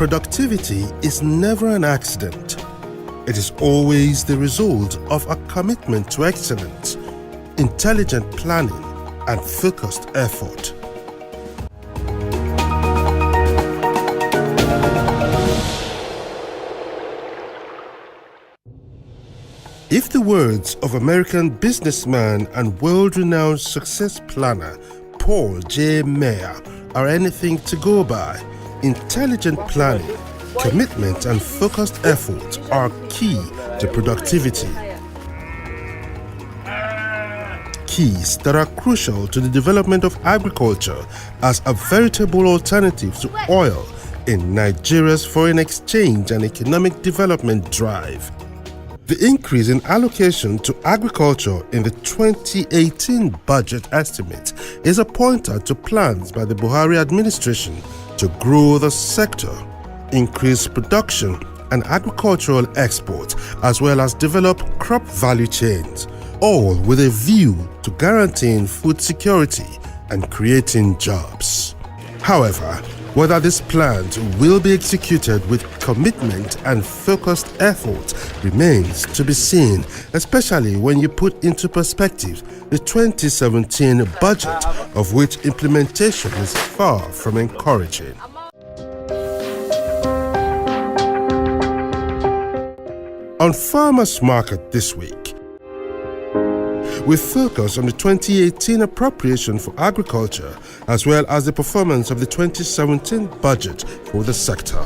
Productivity is never an accident. It is always the result of a commitment to excellence, intelligent planning, and focused effort. If the words of American businessman and world-renowned success planner Paul J. Mayer are anything to go by, intelligent planning, commitment, and focused effort are key to productivity. Keys that are crucial to the development of agriculture as a veritable alternative to oil in Nigeria's foreign exchange and economic development drive. The increase in allocation to agriculture in the 2018 budget estimate is a pointer to plans by the Buhari administration to grow the sector, increase production and agricultural exports, as well as develop crop value chains, all with a view to guaranteeing food security and creating jobs. However, whether these plans will be executed with commitment and focused effort remains to be seen, especially when you put into perspective the 2017 budget, of which implementation is far from encouraging. On Farmers Market this week, we focus on the 2018 appropriation for agriculture as well as the performance of the 2017 budget for the sector.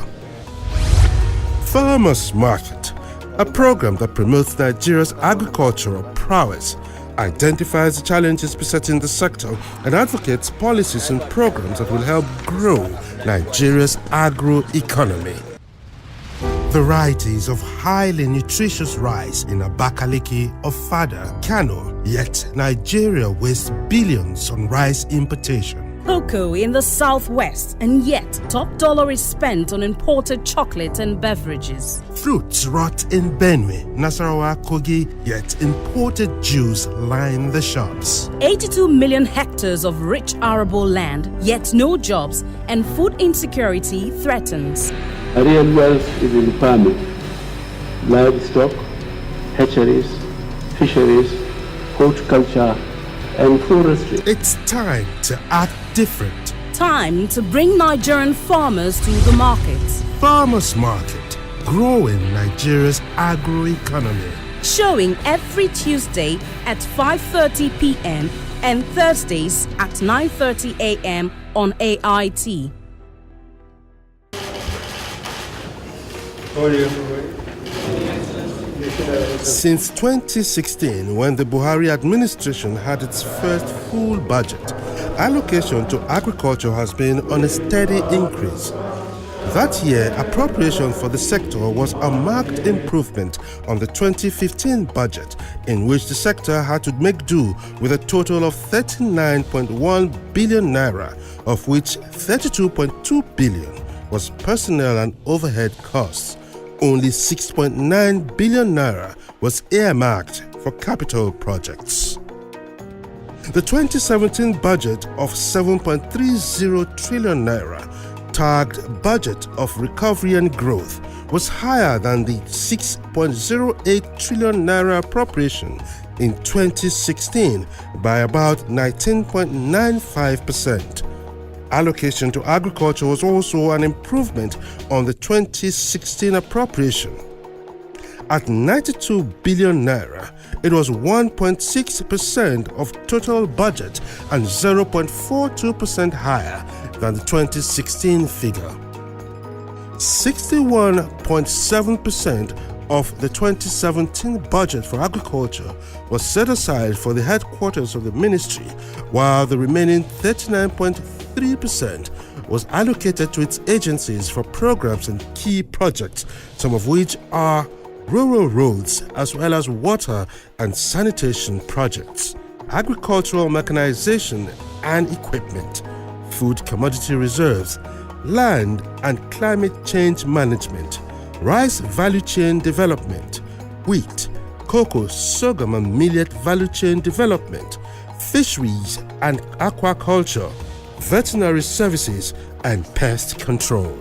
Farmers Market, a program that promotes Nigeria's agricultural prowess, identifies the challenges besetting the sector and advocates policies and programs that will help grow Nigeria's agro-economy. Varieties of highly nutritious rice in Abakaliki, Ofada, Kano, yet Nigeria wastes billions on rice importation. Cocoa in the southwest, and yet top dollar is spent on imported chocolate and beverages. Fruits rot in Benue, Nasarawa, Kogi, yet imported juice line the shops. 82 million hectares of rich arable land, yet no jobs, and food insecurity threatens. A real wealth is in farming, livestock, hatcheries, fisheries, horticulture, and forestry. It's time to act different. Time to bring Nigerian farmers to the markets. Farmers Market, growing Nigeria's agro-economy. Showing every Tuesday at 5:30 p.m. and Thursdays at 9:30 a.m. on AIT. Since 2016, when the Buhari administration had its first full budget, allocation to agriculture has been on a steady increase. That year, appropriation for the sector was a marked improvement on the 2015 budget, in which the sector had to make do with a total of 39.1 billion naira, of which 32.2 billion was personnel and overhead costs. Only 6.9 billion naira was earmarked for capital projects. The 2017 budget of 7.30 trillion naira, tagged Budget of Recovery and Growth, was higher than the 6.08 trillion naira appropriation in 2016 by about 19.95%. Allocation to agriculture was also an improvement on the 2016 appropriation. At 92 billion naira, it was 1.6% of total budget and 0.42% higher than the 2016 figure. 61.7% of the 2017 budget for agriculture was set aside for the headquarters of the ministry, while the remaining 39.3% was allocated to its agencies for programs and key projects, some of which are rural roads as well as water and sanitation projects, agricultural mechanization and equipment, food commodity reserves, land and climate change management, rice value chain development, wheat, cocoa, sorghum and millet value chain development, fisheries and aquaculture, veterinary services and pest control.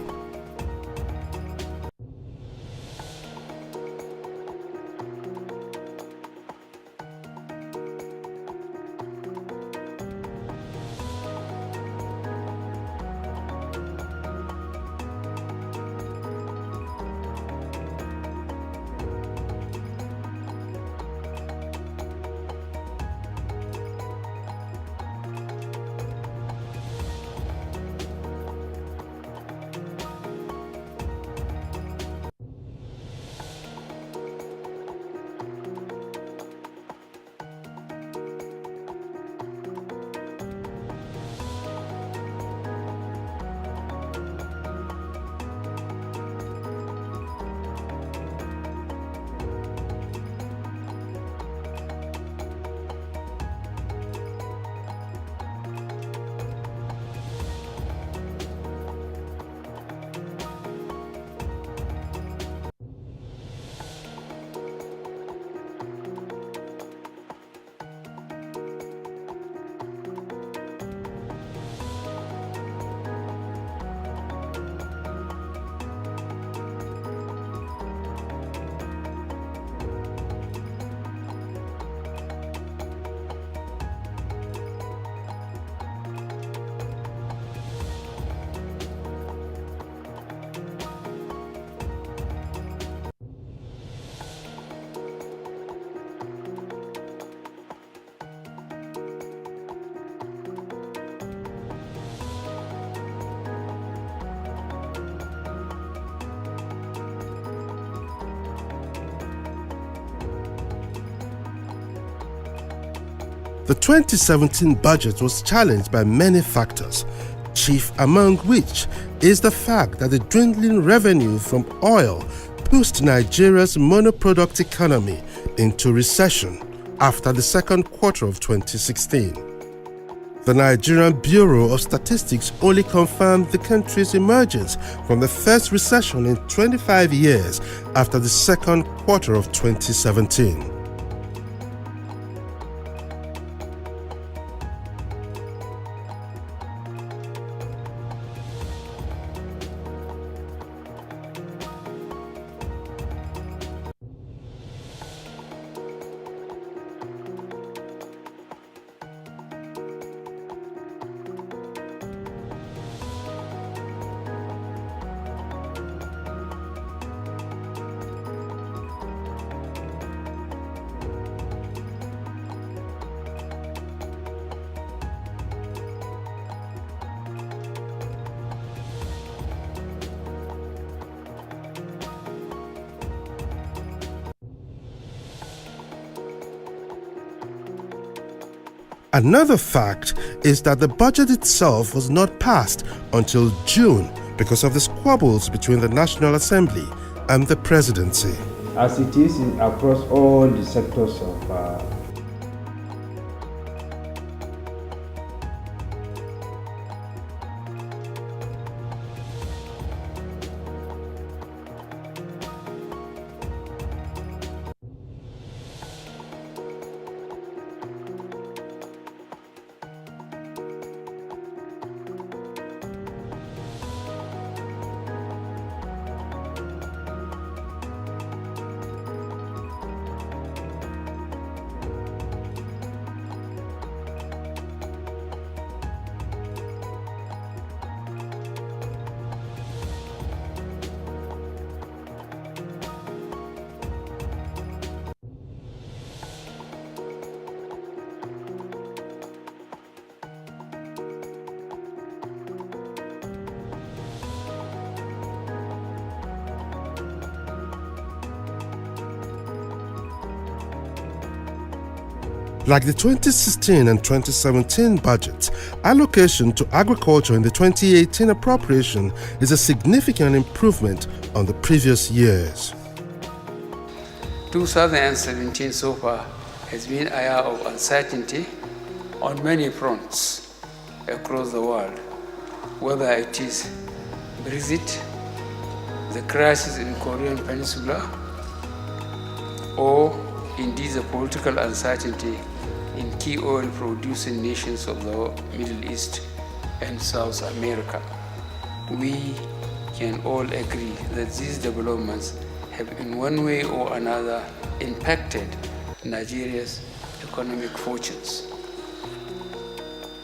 The 2017 budget was challenged by many factors, chief among which is the fact that the dwindling revenue from oil pushed Nigeria's monoproduct economy into recession after the second quarter of 2016. The Nigerian Bureau of Statistics only confirmed the country's emergence from the first recession in 25 years after the second quarter of 2017. Another fact is that the budget itself was not passed until June because of the squabbles between the National Assembly and the presidency. As it is across all the sectors of Like the 2016 and 2017 budgets, allocation to agriculture in the 2018 appropriation is a significant improvement on the previous years. 2017 so far has been a year of uncertainty on many fronts across the world, whether it is Brexit, the crisis in Korean Peninsula, or indeed the political uncertainty in key oil-producing nations of the Middle East and South America. We can all agree that these developments have in one way or another impacted Nigeria's economic fortunes.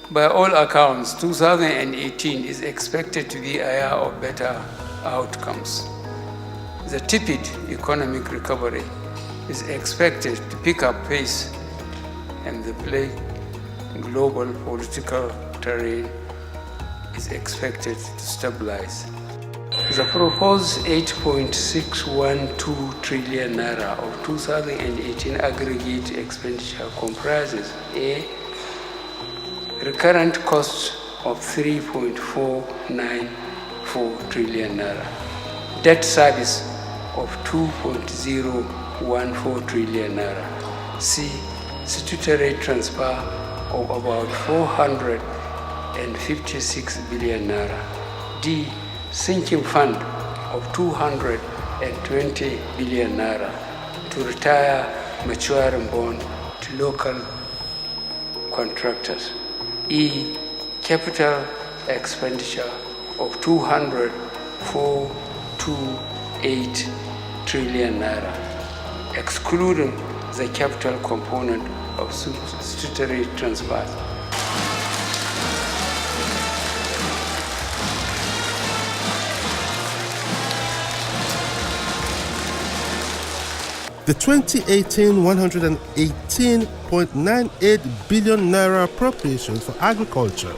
By all accounts, 2018 is expected to be a year of better outcomes. The tepid economic recovery is expected to pick up pace, and the global political terrain is expected to stabilize. The proposed 8.612 trillion naira of 2018 aggregate expenditure comprises a recurrent cost of 3.494 trillion naira, debt service of 2.014 trillion naira, C. statutory transfer of about 456 billion naira, D. sinking fund of 220 billion naira to retire maturing bond to local contractors, E. capital expenditure of 204.28 trillion naira, excluding the capital component of statutory transfers. The 2018 118.98 billion naira appropriation for agriculture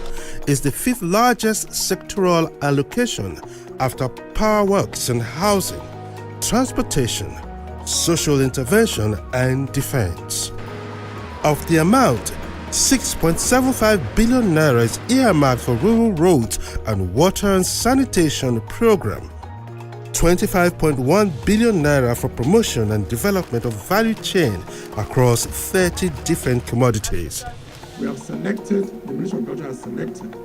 is the fifth largest sectoral allocation after power works and housing, transportation, social intervention and defense. Of the amount, 6.75 billion naira is earmarked for rural roads and water and sanitation program. 25.1 billion naira for promotion and development of value chain across 30 different commodities. We have selected, the Ministry of Agriculture has selected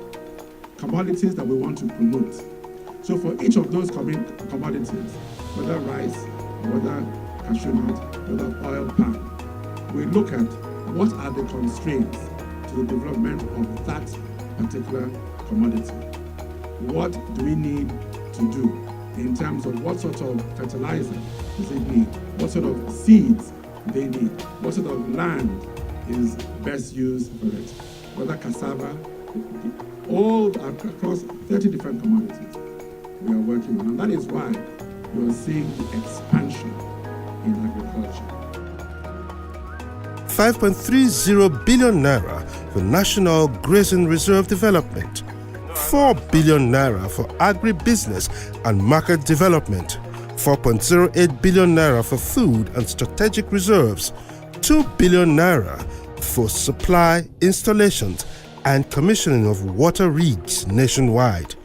commodities that we want to promote. So for each of those commodities, whether rice, whether cashew nut, whether oil palm, we look at what are the constraints to the development of that particular commodity. What do we need to do in terms of what sort of fertilizer does it need, what sort of seeds they need, what sort of land is best used for it, whether cassava, all across 30 different commodities we are working on. And that is why you are seeing the expansion in agriculture. 5.30 billion naira for National Grazing Reserve Development, 4 billion naira for agribusiness and market development, 4.08 billion naira for food and strategic reserves, 2 billion naira for supply, installations and commissioning of water rigs nationwide,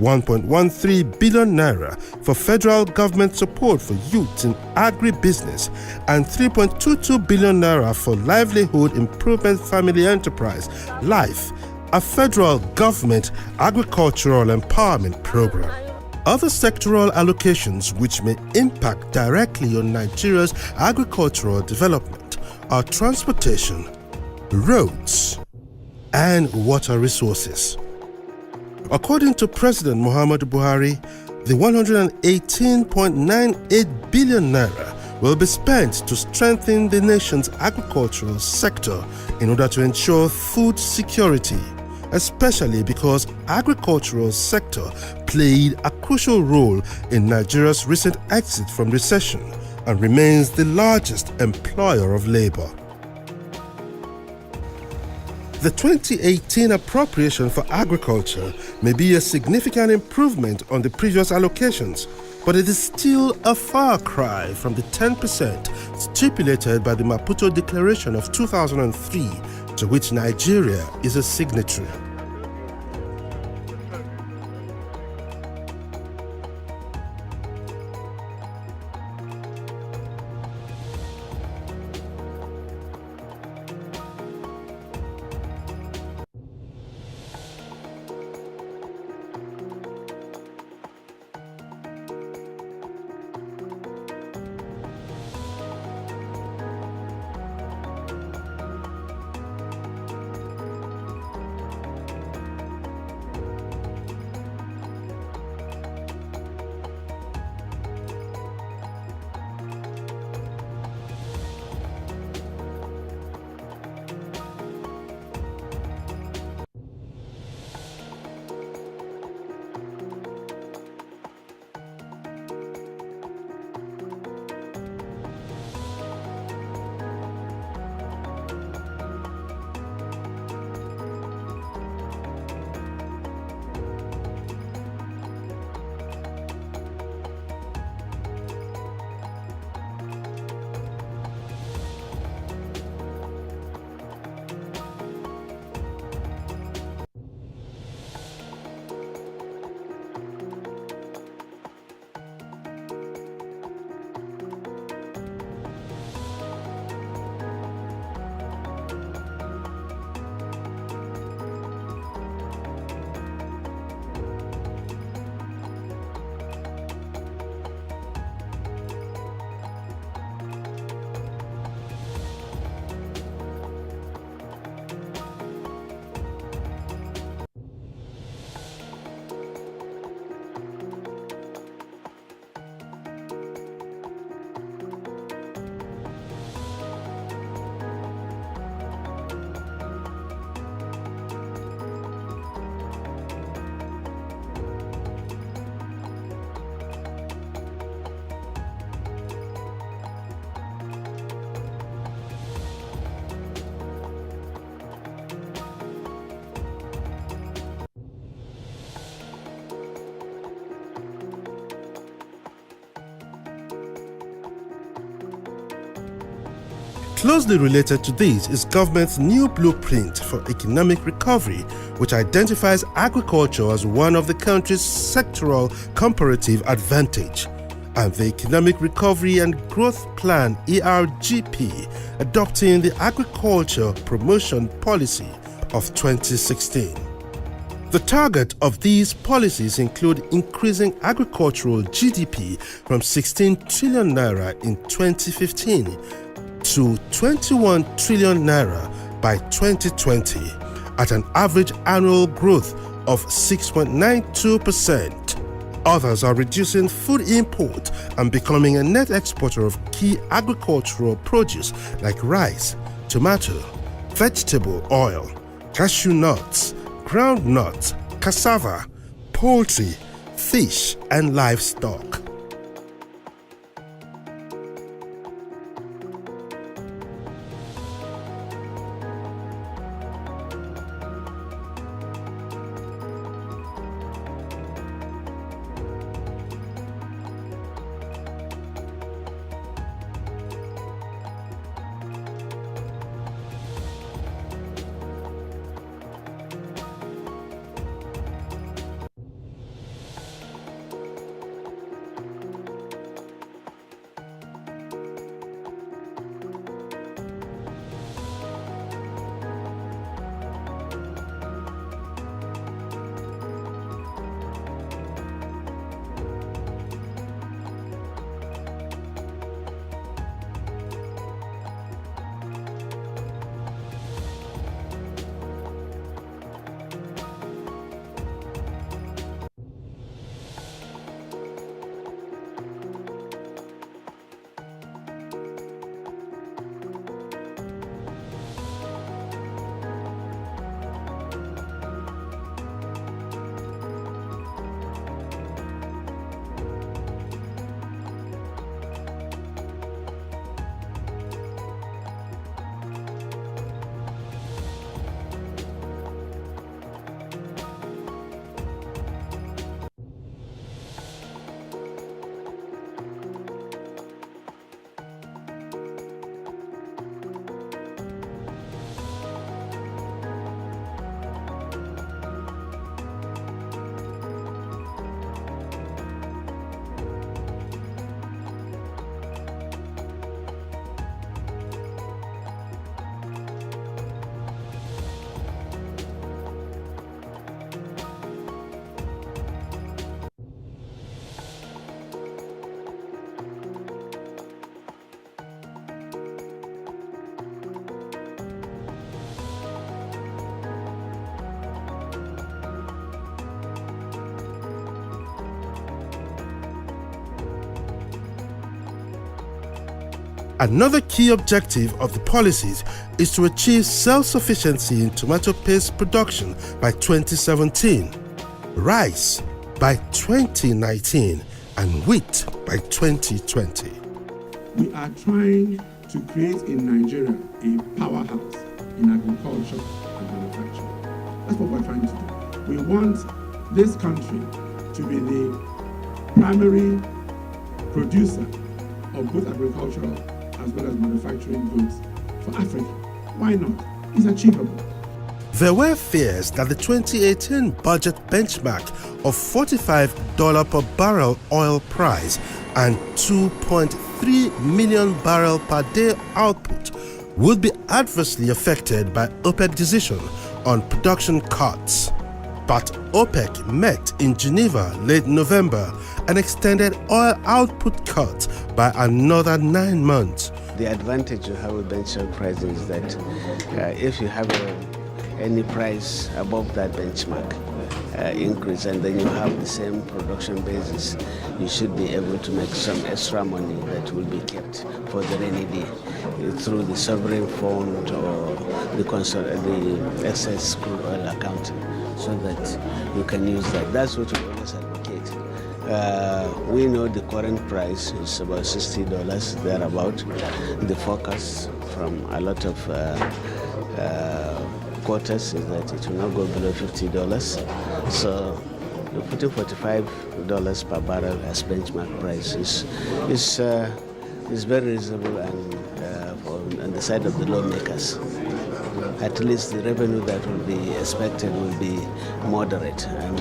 1.13 billion naira for federal government support for youth in agribusiness, and 3.22 billion naira for livelihood improvement family enterprise, LIFE, a federal government agricultural empowerment program. Other sectoral allocations which may impact directly on Nigeria's agricultural development are transportation, roads, and water resources. According to President Muhammadu Buhari, the 118.98 billion naira will be spent to strengthen the nation's agricultural sector in order to ensure food security, especially because agricultural sector played a crucial role in Nigeria's recent exit from recession and remains the largest employer of labor. The 2018 appropriation for agriculture may be a significant improvement on the previous allocations, but it is still a far cry from the 10% stipulated by the Maputo Declaration of 2003, to which Nigeria is a signatory. Closely related to this is government's new blueprint for economic recovery, which identifies agriculture as one of the country's sectoral comparative advantage, and the Economic Recovery and Growth Plan (ERGP), adopting the Agriculture Promotion Policy of 2016. The target of these policies include increasing agricultural GDP from 16 trillion naira in 2015 to 21 trillion naira by 2020 at an average annual growth of 6.92%. Others are reducing food import and becoming a net exporter of key agricultural produce like rice, tomato, vegetable oil, cashew nuts, groundnuts, cassava, poultry, fish, and livestock. Another key objective of the policies is to achieve self-sufficiency in tomato paste production by 2017, rice by 2019, and wheat by 2020. We are trying to create in Nigeria a powerhouse in agriculture and manufacturing. That's what we're trying to do. We want this country to be the primary producer of both agricultural as well as manufacturing goods for Africa. Why not? It's achievable. There were fears that the 2018 budget benchmark of $45 per barrel oil price and 2.3 million barrel per day output would be adversely affected by OPEC decision on production cuts. But OPEC met in Geneva late November and extended oil output cuts by another 9 months. The advantage you have with benchmark pricing is that if you have any price above that benchmark increase and then you have the same production basis, you should be able to make some extra money that will be kept for the rainy day through the sovereign fund or the excess crude oil accounting, so that you can use that. That's what we always advocate. We know the current price is about $60 thereabout. The forecast from a lot of quarters is that it will not go below $50. So you're putting $45 per barrel as benchmark price is very reasonable and for on the side of the lawmakers. At least the revenue that will be expected will be moderate, and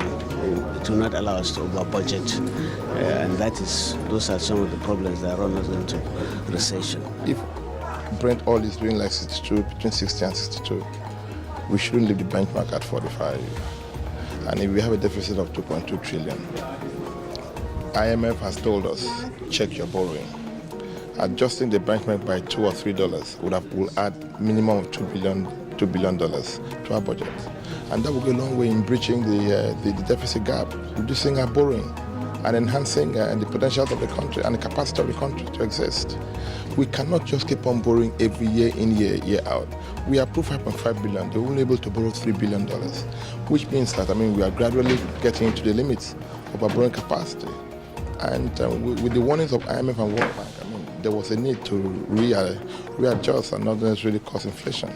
it will not allow us to over budget. And those are some of the problems that run us into recession. If Brent oil is doing like 62, between 60 and 62, we shouldn't leave the benchmark at 45. And if we have a deficit of 2.2 trillion, IMF has told us, check your borrowing. Adjusting the benchmark by $2 or $3 will add minimum of $2 billion to our budget. And that will go a long way in breaching the deficit gap, reducing our borrowing and enhancing the potential of the country and the capacity of the country to exist. We cannot just keep on borrowing every year in, year out. We approved $5.5 billion. They were only able to borrow $3 billion, which means that, we are gradually getting into the limits of our borrowing capacity. And with the warnings of IMF and World Bank, there was a need to readjust and not necessarily cause inflation.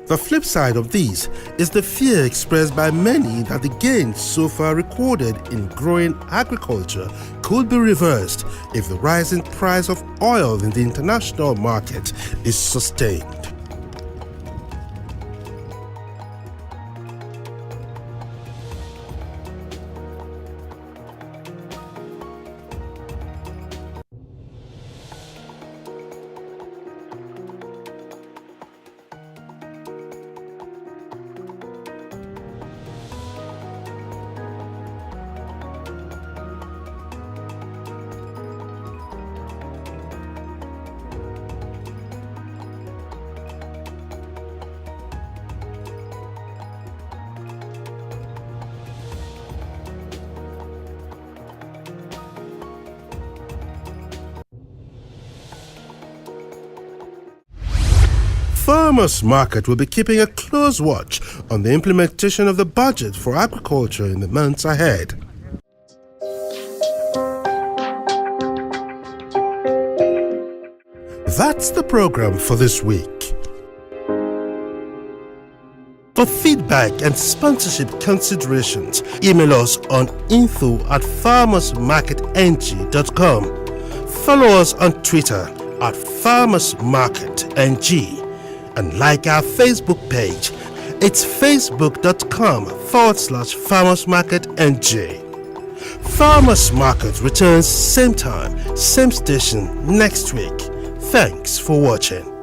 The flip side of this is the fear expressed by many that the gains so far recorded in growing agriculture could be reversed if the rising price of oil in the international market is sustained. Farmers Market will be keeping a close watch on the implementation of the budget for agriculture in the months ahead. That's the program for this week. For feedback and sponsorship considerations, email us on info@farmersmarketng.com. Follow us on Twitter @farmersmarketng. And like our Facebook page. It's facebook.com/farmersmarketng. Farmers Market returns same time, same station next week. Thanks for watching.